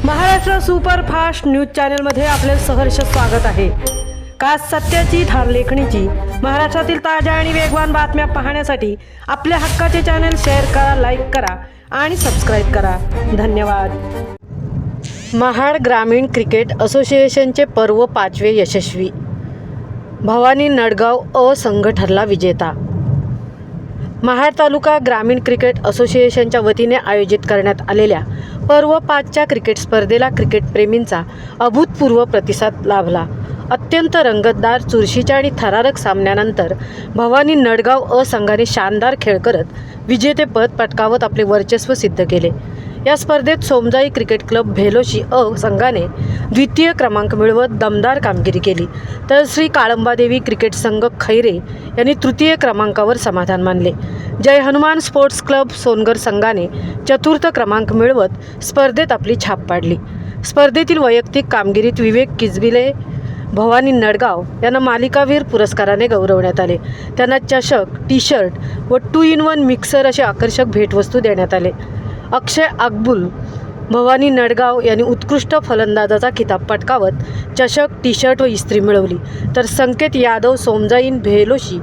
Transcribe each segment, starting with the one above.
Maharashtra superfast news चॅनलमध्ये आपले सहर्ष स्वागत आहे। खास सत्याची थार लेखणीची महाराष्ट्रातील ताज्या आणि वेगवान बातम्या पाहण्यासाठी आपल्या हक्काचे चॅनल शेअर करा, लाईक करा आणि सबस्क्राईब करा। धन्यवाद। महाड ग्रामीण क्रिकेट असोसिएशनचे पर्व 5वे यशस्वी। भवानी नडगाव अ संघ ठरला विजेता। महाड तालुका ग्रामीण क्रिकेट असोसिएशनच्या वतीने आयोजित करण्यात आलेल्या पर्व 5च्या क्रिकेट स्पर्धेला क्रिकेट प्रेमींचा अभूतपूर्व प्रतिसाद लाभला। अत्यंत रंगतदार, चुरशीच्या आणि थरारक सामन्यानंतर भवानी नडगाव अ संघाने शानदार खेळ करत विजेतेपद पटकावत आपले वर्चस्व सिद्ध केले। या स्पर्धेत सोमजाई क्रिकेट क्लब भेलोशी अ संघाने द्वितीय क्रमांक मिळवत दमदार कामगिरी केली, तर श्री काळंबादेवी क्रिकेट संघ खैरे यांनी तृतीय क्रमांकावर समाधान मानले। जय हनुमान स्पोर्ट्स क्लब सोनगर संघाने चतुर्थ क्रमांक मिळवत स्पर्धेत आपली छाप पाडली। स्पर्धेतील वैयक्तिक कामगिरीत विवेक किजबिले भवानी नडगाव यांना मालिकावीर पुरस्काराने गौरवण्यात आले। त्यांना चषक, टी शर्ट व 2-in-1 मिक्सर असे आकर्षक भेटवस्तू देण्यात आले। अक्षय अकबुल भवानी नडगाव यांनी उत्कृष्ट फलंदाजाचा खिताब पटकावत चषक, टी शर्ट व इस्त्री मिळवली, तर संकेत यादव सोमजाईन भेलोशी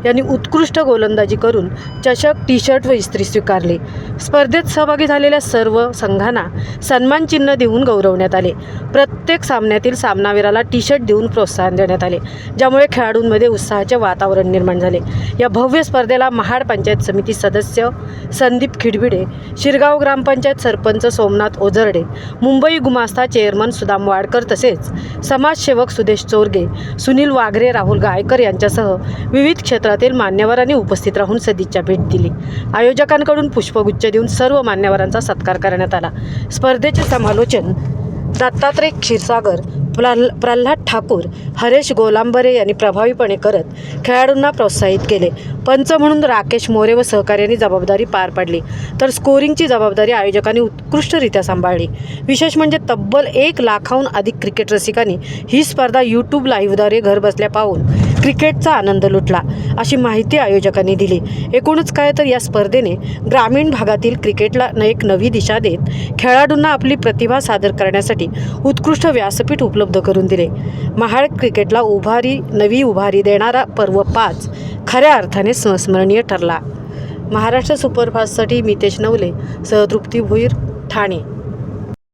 यांनी उत्कृष्ट गोलंदाजी करून चषक, टी शर्ट व इस्त्री स्वीकारले। स्पर्धेत सहभागी झालेल्या सर्व संघांना सन्मान चिन्ह देऊन गौरवण्यात आले। प्रत्येक सामन्यातील सामनावीराला टी शर्ट देऊन प्रोत्साहन देण्यात आले, ज्यामुळे खेळाडूंमध्ये उत्साहाचे वातावरण निर्माण झाले। या भव्य स्पर्धेला महाड पंचायत समिती सदस्य संदीप खिडबिडे, शिरगाव ग्रामपंचायत सरपंच सोमनाथ ओझरडे, मुंबई गुमास्ता चेअरमन सुदाम वाडकर तसेच समाजसेवक सुदेश चोरगे, सुनील वाघरे, राहुल गायकर यांच्यासह विविध क्षेत्रातील मान्यवरांनी उपस्थित राहून सदिच्छा भेट दिली। आयोजकांकडून पुष्पगुच्छ देऊन सर्व मान्यवरांचा सत्कार करण्यात आला। स्पर्धेचे समालोचन दत्तात्रय क्षीरसागर, प्रल्हाद ठाकूर, हरेश गोलांबरे यांनी प्रभावीपणे करत खेळाडूंना प्रोत्साहित केले। पंच म्हणून राकेश मोरे व सहकार्यांनी जबाबदारी पार पाडली, तर स्कोरिंगची जबाबदारी आयोजकांनी उत्कृष्टरित्या सांभाळली। विशेष म्हणजे तब्बल 1 लाखाहून अधिक क्रिकेट रसिकांनी ही स्पर्धा यूट्यूब लाईव्हद्वारे घरबसल्या पाहून क्रिकेटचा आनंद लुटला, अशी माहिती आयोजकांनी दिली। एकूणच काय तर या स्पर्धेने ग्रामीण भागातील क्रिकेटला एक नवी दिशा देत खेळाडूंना आपली प्रतिभा सादर करण्यासाठी उत्कृष्ट व्यासपीठ उपलब्ध करून दिले। महाड क्रिकेटला नवी उभारी देणारा पर्व 5 खऱ्या अर्थाने संस्मरणीय ठरला। महाराष्ट्र सुपरफास्टसाठी मितेश नवले, सहतृप्ती भुईर, ठाणे।